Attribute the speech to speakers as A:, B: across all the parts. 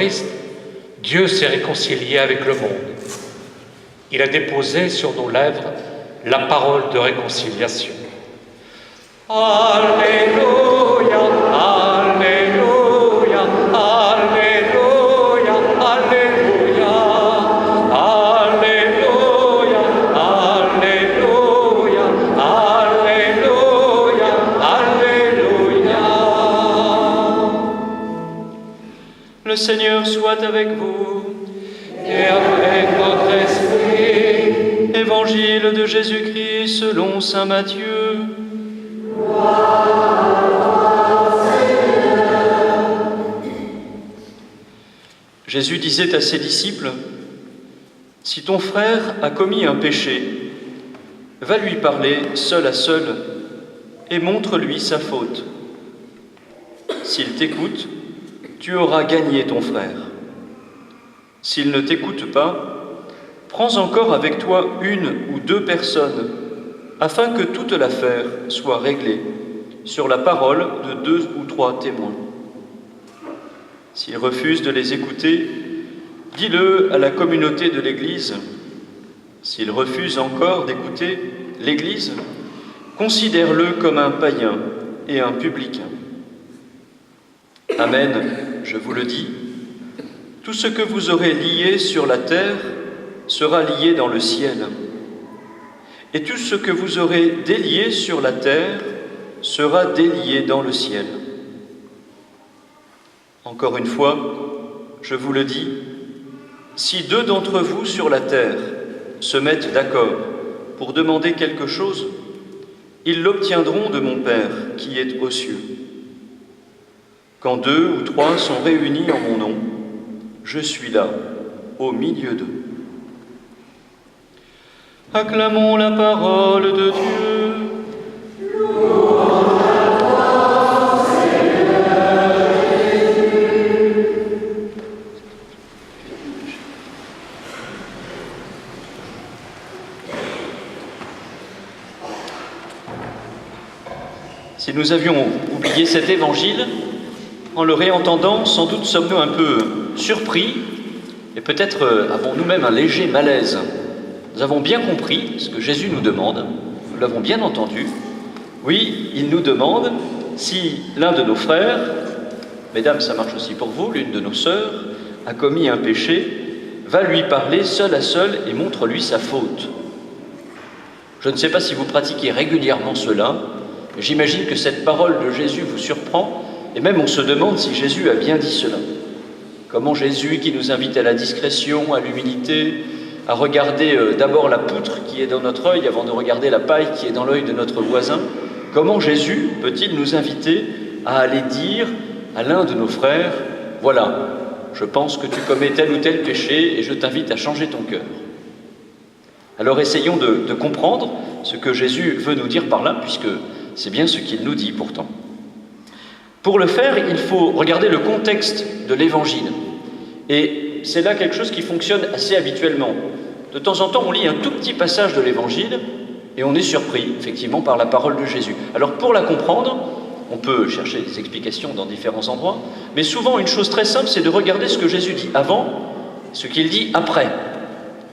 A: Christ, Dieu s'est réconcilié avec le monde. Il a déposé sur nos lèvres la parole de réconciliation. Alléluia, Alléluia, Alléluia, Alléluia, Alléluia, Alléluia, Alléluia, Alléluia.
B: Le Seigneur soit avec vous.
A: Et avec votre esprit.
B: Évangile de Jésus-Christ selon saint Matthieu. Jésus disait à ses disciples, « Si ton frère a commis un péché, va lui parler seul à seul et montre-lui sa faute. S'il t'écoute, tu auras gagné ton frère. S'il ne t'écoute pas, prends encore avec toi une ou deux personnes, afin que toute l'affaire soit réglée sur la parole de 2 ou 3 témoins. S'il refuse de les écouter, dis-le à la communauté de l'Église. S'il refuse encore d'écouter l'Église, considère-le comme un païen et un publicain. Amen, je vous le dis, tout ce que vous aurez lié sur la terre sera lié dans le ciel, et tout ce que vous aurez délié sur la terre sera délié dans le ciel. Encore une fois, je vous le dis, si 2 d'entre vous sur la terre se mettent d'accord pour demander quelque chose, ils l'obtiendront de mon Père qui est aux cieux. Quand 2 ou 3 sont réunis en mon nom, je suis là, au milieu d'eux. Acclamons la parole de Dieu. Louange à toi, Seigneur Jésus. Si nous avions oublié cet évangile, en le réentendant, sans doute sommes-nous un peu surpris et peut-être avons nous-mêmes un léger malaise. Nous avons bien compris ce que Jésus nous demande, nous l'avons bien entendu. Oui, il nous demande si l'un de nos frères, mesdames, ça marche aussi pour vous, l'une de nos sœurs, a commis un péché, va lui parler seul à seul et montre-lui sa faute. Je ne sais pas si vous pratiquez régulièrement cela, mais j'imagine que cette parole de Jésus vous surprend, et même on se demande si Jésus a bien dit cela. Comment Jésus, qui nous invite à la discrétion, à l'humilité, à regarder d'abord la poutre qui est dans notre œil avant de regarder la paille qui est dans l'œil de notre voisin, comment Jésus peut-il nous inviter à aller dire à l'un de nos frères « Voilà, je pense que tu commets tel ou tel péché et je t'invite à changer ton cœur. » Alors essayons de comprendre ce que Jésus veut nous dire par là, puisque c'est bien ce qu'il nous dit pourtant. Pour le faire, il faut regarder le contexte de l'Évangile. Et c'est là quelque chose qui fonctionne assez habituellement. De temps en temps, on lit un tout petit passage de l'Évangile et on est surpris, effectivement, par la parole de Jésus. Alors, pour la comprendre, on peut chercher des explications dans différents endroits, mais souvent, une chose très simple, c'est de regarder ce que Jésus dit avant, ce qu'il dit après.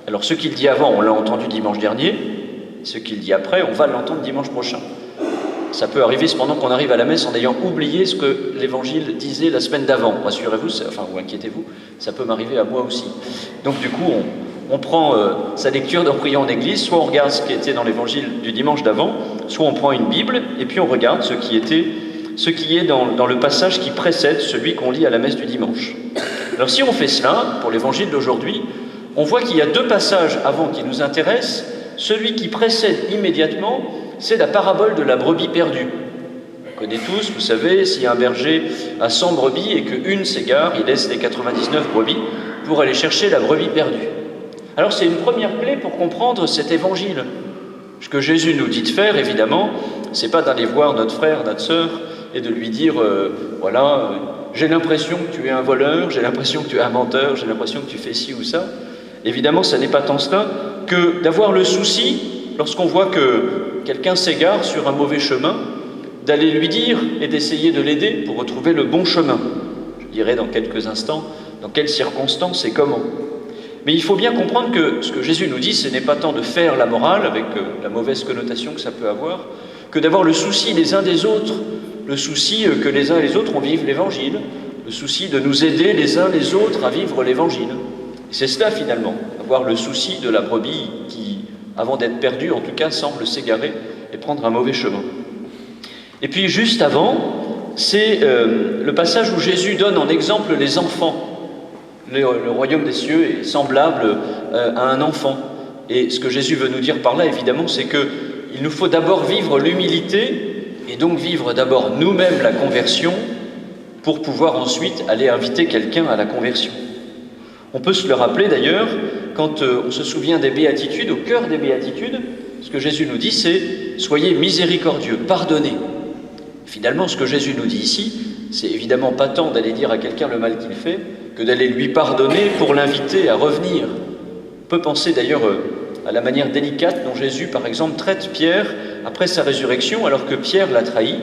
B: Alors, ce qu'il dit avant, on l'a entendu dimanche dernier, ce qu'il dit après, on va l'entendre dimanche prochain. Ça peut arriver cependant qu'on arrive à la messe en ayant oublié ce que l'Évangile disait la semaine d'avant. Rassurez-vous, ou inquiétez-vous, ça peut m'arriver à moi aussi. Donc du coup, on prend sa lecture en priant en église, soit on regarde ce qui était dans l'Évangile du dimanche d'avant, soit on prend une Bible et puis on regarde ce qui est dans le passage qui précède celui qu'on lit à la messe du dimanche. Alors si on fait cela, pour l'Évangile d'aujourd'hui, on voit qu'il y a 2 passages avant qui nous intéressent. Celui qui précède immédiatement, c'est la parabole de la brebis perdue. On connaît tous, vous savez, s'il y a un berger à 100 brebis et qu'une s'égare, il laisse les 99 brebis pour aller chercher la brebis perdue. Alors c'est une première clé pour comprendre cet évangile. Ce que Jésus nous dit de faire, évidemment, c'est pas d'aller voir notre frère, notre sœur, et de lui dire, voilà, j'ai l'impression que tu es un voleur, j'ai l'impression que tu es un menteur, j'ai l'impression que tu fais ci ou ça. Évidemment, ça n'est pas tant cela que d'avoir le souci, lorsqu'on voit que quelqu'un s'égare sur un mauvais chemin, d'aller lui dire et d'essayer de l'aider pour retrouver le bon chemin. Je dirai dans quelques instants dans quelles circonstances et comment. Mais il faut bien comprendre que ce que Jésus nous dit, ce n'est pas tant de faire la morale, avec la mauvaise connotation que ça peut avoir, que d'avoir le souci les uns des autres, le souci que les uns et les autres on vive l'Évangile, le souci de nous aider les uns les autres à vivre l'Évangile. C'est cela finalement, avoir le souci de la brebis qui, avant d'être perdue, en tout cas, semble s'égarer et prendre un mauvais chemin. Et puis juste avant, c'est le passage où Jésus donne en exemple les enfants. Le royaume des cieux est semblable à un enfant. Et ce que Jésus veut nous dire par là, évidemment, c'est qu'il nous faut d'abord vivre l'humilité, et donc vivre d'abord nous-mêmes la conversion, pour pouvoir ensuite aller inviter quelqu'un à la conversion. On peut se le rappeler d'ailleurs, quand on se souvient des béatitudes, au cœur des béatitudes, ce que Jésus nous dit, c'est « Soyez miséricordieux, pardonnez ». Finalement, ce que Jésus nous dit ici, c'est évidemment pas tant d'aller dire à quelqu'un le mal qu'il fait, que d'aller lui pardonner pour l'inviter à revenir. On peut penser d'ailleurs à la manière délicate dont Jésus, par exemple, traite Pierre après sa résurrection, alors que Pierre l'a trahi.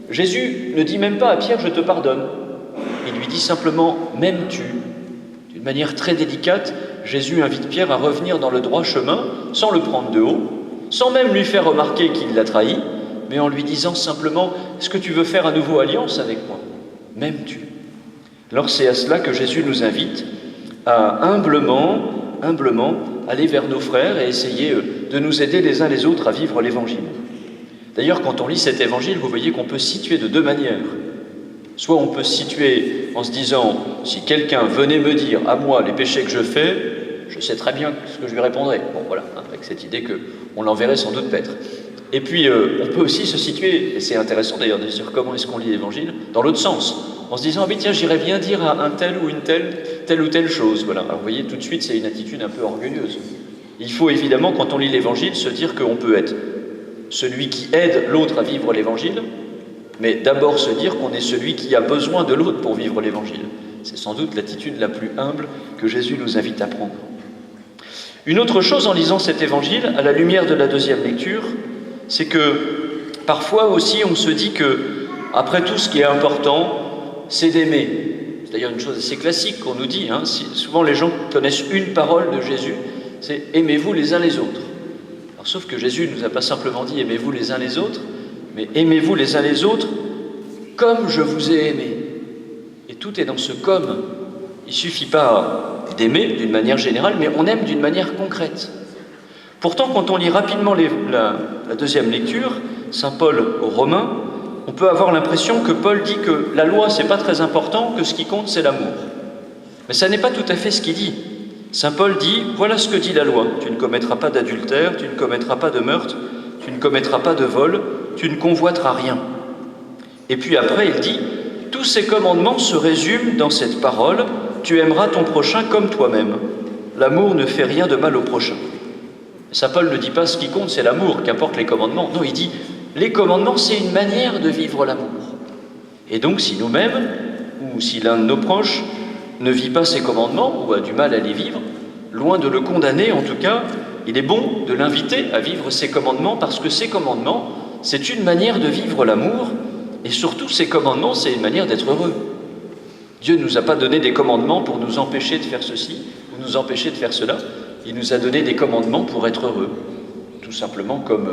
B: Jésus ne dit même pas à Pierre « je te pardonne ». Il lui dit simplement « m'aimes-tu » ? D'une manière très délicate, Jésus invite Pierre à revenir dans le droit chemin, sans le prendre de haut, sans même lui faire remarquer qu'il l'a trahi, mais en lui disant simplement « est-ce que tu veux faire à nouveau alliance avec moi ? M'aimes-tu » Alors c'est à cela que Jésus nous invite, à humblement aller vers nos frères et essayer de nous aider les uns les autres à vivre l'Évangile. D'ailleurs, quand on lit cet Évangile, vous voyez qu'on peut se situer de deux manières. Soit on peut se situer en se disant, si quelqu'un venait me dire à moi les péchés que je fais, je sais très bien ce que je lui répondrais. Bon voilà, avec cette idée qu'on l'enverrait sans doute paître. Et puis on peut aussi se situer, et c'est intéressant d'ailleurs de se dire comment est-ce qu'on lit l'Évangile, dans l'autre sens, en se disant, ah oui tiens, j'irais bien dire à un tel ou une telle ou telle chose. Voilà. Alors vous voyez, tout de suite, c'est une attitude un peu orgueilleuse. Il faut évidemment, quand on lit l'Évangile, se dire qu'on peut être celui qui aide l'autre à vivre l'Évangile, mais d'abord se dire qu'on est celui qui a besoin de l'autre pour vivre l'Évangile. C'est sans doute l'attitude la plus humble que Jésus nous invite à prendre. Une autre chose en lisant cet Évangile, à la lumière de la deuxième lecture, c'est que parfois aussi on se dit que, après tout, ce qui est important, c'est d'aimer. C'est d'ailleurs une chose assez classique qu'on nous dit, hein. Souvent les gens connaissent une parole de Jésus, c'est « aimez-vous les uns les autres ». Alors, sauf que Jésus ne nous a pas simplement dit « aimez-vous les uns les autres », mais aimez-vous les uns les autres comme je vous ai aimé. Et tout est dans ce « comme ». Il ne suffit pas d'aimer d'une manière générale, mais on aime d'une manière concrète. Pourtant, quand on lit rapidement la deuxième lecture, Saint Paul aux Romains, on peut avoir l'impression que Paul dit que la loi, c'est pas très important, que ce qui compte, c'est l'amour. Mais ça n'est pas tout à fait ce qu'il dit. Saint Paul dit, voilà ce que dit la loi. Tu ne commettras pas d'adultère, tu ne commettras pas de meurtre, tu ne commettras pas de vol, tu ne convoiteras rien. Et puis après, il dit, tous ces commandements se résument dans cette parole, tu aimeras ton prochain comme toi-même. L'amour ne fait rien de mal au prochain. Saint Paul ne dit pas ce qui compte, c'est l'amour, qu'importe les commandements. Non, il dit, les commandements, c'est une manière de vivre l'amour. Et donc, si nous-mêmes, ou si l'un de nos proches ne vit pas ces commandements, ou a du mal à les vivre, loin de le condamner en tout cas, il est bon de l'inviter à vivre ces commandements, parce que ces commandements, c'est une manière de vivre l'amour, et surtout, ces commandements, c'est une manière d'être heureux. Dieu ne nous a pas donné des commandements pour nous empêcher de faire ceci, ou nous empêcher de faire cela. Il nous a donné des commandements pour être heureux. Tout simplement comme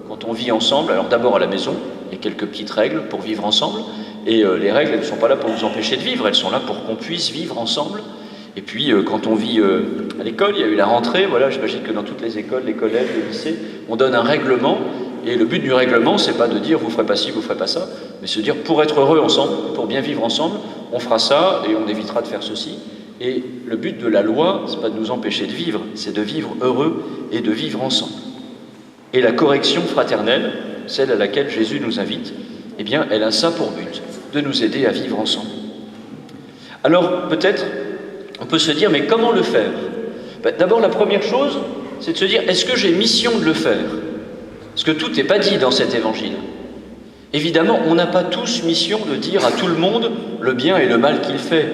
B: quand on vit ensemble, alors d'abord à la maison, il y a quelques petites règles pour vivre ensemble, et les règles, elles ne sont pas là pour nous empêcher de vivre, elles sont là pour qu'on puisse vivre ensemble. Et puis quand on vit à l'école, il y a eu la rentrée, voilà, j'imagine que dans toutes les écoles, les collèges, les lycées, on donne un règlement, et le but du règlement, c'est pas de dire vous ferez pas ci, vous ferez pas ça, mais se dire pour être heureux ensemble, pour bien vivre ensemble, on fera ça et on évitera de faire ceci. Et le but de la loi, c'est pas de nous empêcher de vivre, c'est de vivre heureux et de vivre ensemble. Et la correction fraternelle, celle à laquelle Jésus nous invite, eh bien, elle a ça pour but, de nous aider à vivre ensemble. Alors, peut-être, on peut se dire, mais comment le faire ? D'abord, la première chose, c'est de se dire, est-ce que j'ai mission de le faire ? Parce que tout n'est pas dit dans cet évangile. Évidemment, on n'a pas tous mission de dire à tout le monde le bien et le mal qu'il fait.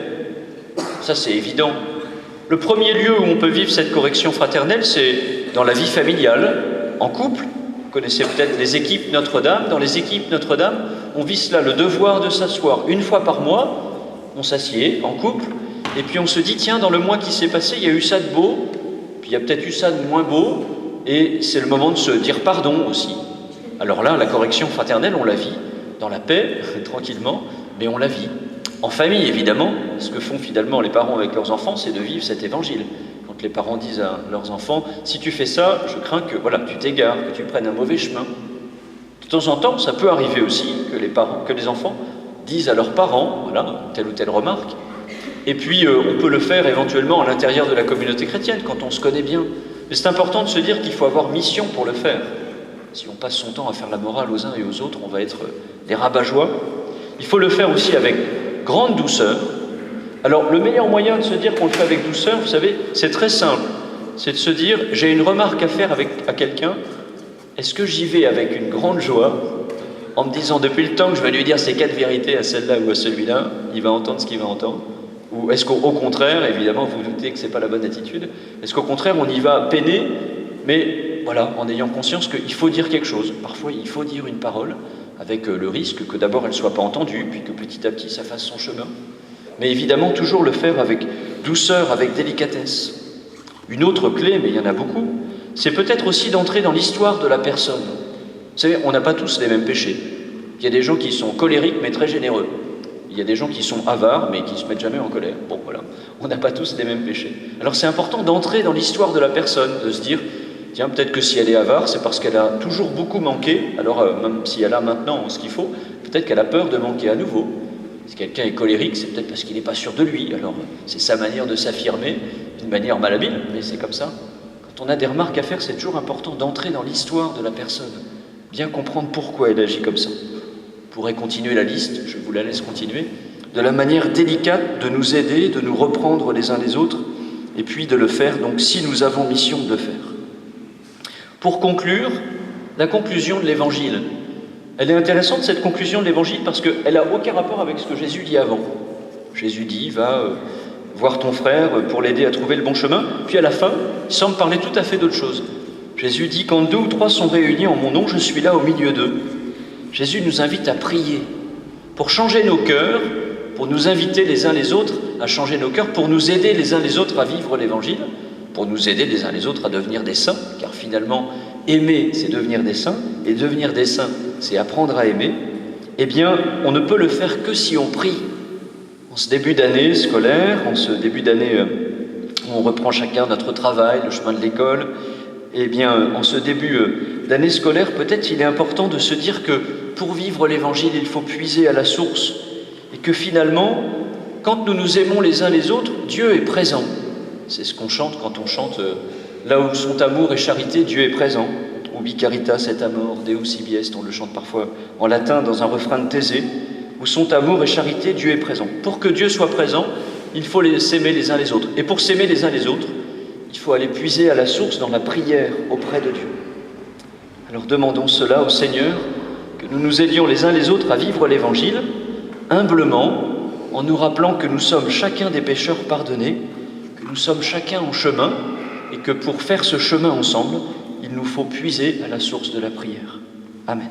B: Ça, c'est évident. Le premier lieu où on peut vivre cette correction fraternelle, c'est dans la vie familiale, en couple. Vous connaissez peut-être les équipes Notre-Dame. Dans les équipes Notre-Dame, on vit cela, le devoir de s'asseoir une fois par mois. On s'assied en couple et puis on se dit, tiens, dans le mois qui s'est passé, il y a eu ça de beau, puis il y a peut-être eu ça de moins beau, et c'est le moment de se dire pardon aussi. Alors là, la correction fraternelle, on la vit dans la paix, tranquillement, mais on la vit. En famille, évidemment, ce que font finalement les parents avec leurs enfants, c'est de vivre cet évangile. Quand les parents disent à leurs enfants, si tu fais ça, je crains que voilà, tu t'égares, que tu prennes un mauvais chemin. De temps en temps, ça peut arriver aussi que les enfants disent à leurs parents, voilà, telle ou telle remarque. Et puis, on peut le faire éventuellement à l'intérieur de la communauté chrétienne, quand on se connaît bien. Mais c'est important de se dire qu'il faut avoir mission pour le faire. Si on passe son temps à faire la morale aux uns et aux autres, on va être des rabat-joie. Il faut le faire aussi avec grande douceur. Alors, le meilleur moyen de se dire qu'on le fait avec douceur, vous savez, c'est très simple. C'est de se dire, j'ai une remarque à faire à quelqu'un, est-ce que j'y vais avec une grande joie, en me disant, depuis le temps que je vais lui dire ces 4 vérités à celle-là ou à celui-là, il va entendre ce qu'il va entendre? Ou est-ce qu'au contraire, évidemment, vous vous doutez que ce n'est pas la bonne attitude, est-ce qu'au contraire, on y va peiner, mais voilà, en ayant conscience qu'il faut dire quelque chose. Parfois, il faut dire une parole, avec le risque que d'abord elle ne soit pas entendue, puis que petit à petit ça fasse son chemin. Mais évidemment, toujours le faire avec douceur, avec délicatesse. Une autre clé, mais il y en a beaucoup, c'est peut-être aussi d'entrer dans l'histoire de la personne. Vous savez, on n'a pas tous les mêmes péchés. Il y a des gens qui sont colériques, mais très généreux. Il y a des gens qui sont avares, mais qui ne se mettent jamais en colère. Bon, voilà, on n'a pas tous les mêmes péchés. Alors c'est important d'entrer dans l'histoire de la personne, de se dire, tiens, peut-être que si elle est avare, c'est parce qu'elle a toujours beaucoup manqué. Alors, même si elle a maintenant ce qu'il faut, peut-être qu'elle a peur de manquer à nouveau. Si quelqu'un est colérique, c'est peut-être parce qu'il n'est pas sûr de lui. Alors, c'est sa manière de s'affirmer, d'une manière malhabile, mais c'est comme ça. Quand on a des remarques à faire, c'est toujours important d'entrer dans l'histoire de la personne, bien comprendre pourquoi elle agit comme ça. On pourrait continuer la liste, je vous la laisse continuer, de la manière délicate de nous aider, de nous reprendre les uns les autres, et puis de le faire, donc, si nous avons mission de le faire. Pour conclure, la conclusion de l'Évangile. Elle est intéressante, cette conclusion de l'Évangile, parce qu'elle n'a aucun rapport avec ce que Jésus dit avant. Jésus dit, va voir ton frère pour l'aider à trouver le bon chemin. Puis à la fin, il semble parler tout à fait d'autre chose. Jésus dit, quand 2 ou 3 sont réunis en mon nom, je suis là au milieu d'eux. Jésus nous invite à prier pour changer nos cœurs, pour nous inviter les uns les autres à changer nos cœurs, pour nous aider les uns les autres à vivre l'Évangile, pour nous aider les uns les autres à devenir des saints, car finalement, aimer, c'est devenir des saints, et devenir des saints, c'est apprendre à aimer. Eh bien, on ne peut le faire que si on prie. En ce début d'année scolaire, en ce début d'année où on reprend chacun notre travail, le chemin de l'école, eh bien, en ce début d'année scolaire, peut-être il est important de se dire que pour vivre l'Évangile, il faut puiser à la source, et que finalement, quand nous nous aimons les uns les autres, Dieu est présent. C'est ce qu'on chante quand on chante là où sont amour et charité, Dieu est présent. Ubi caritas et amor, Deus ibi est, on le chante parfois en latin dans un refrain de Thésée. Où sont amour et charité, Dieu est présent. Pour que Dieu soit présent, il faut s'aimer les uns les autres. Et pour s'aimer les uns les autres, il faut aller puiser à la source dans la prière auprès de Dieu. Alors demandons cela au Seigneur, que nous nous aidions les uns les autres à vivre l'Évangile, humblement, en nous rappelant que nous sommes chacun des pécheurs pardonnés, que nous sommes chacun en chemin, et que pour faire ce chemin ensemble, il nous faut puiser à la source de la prière. Amen.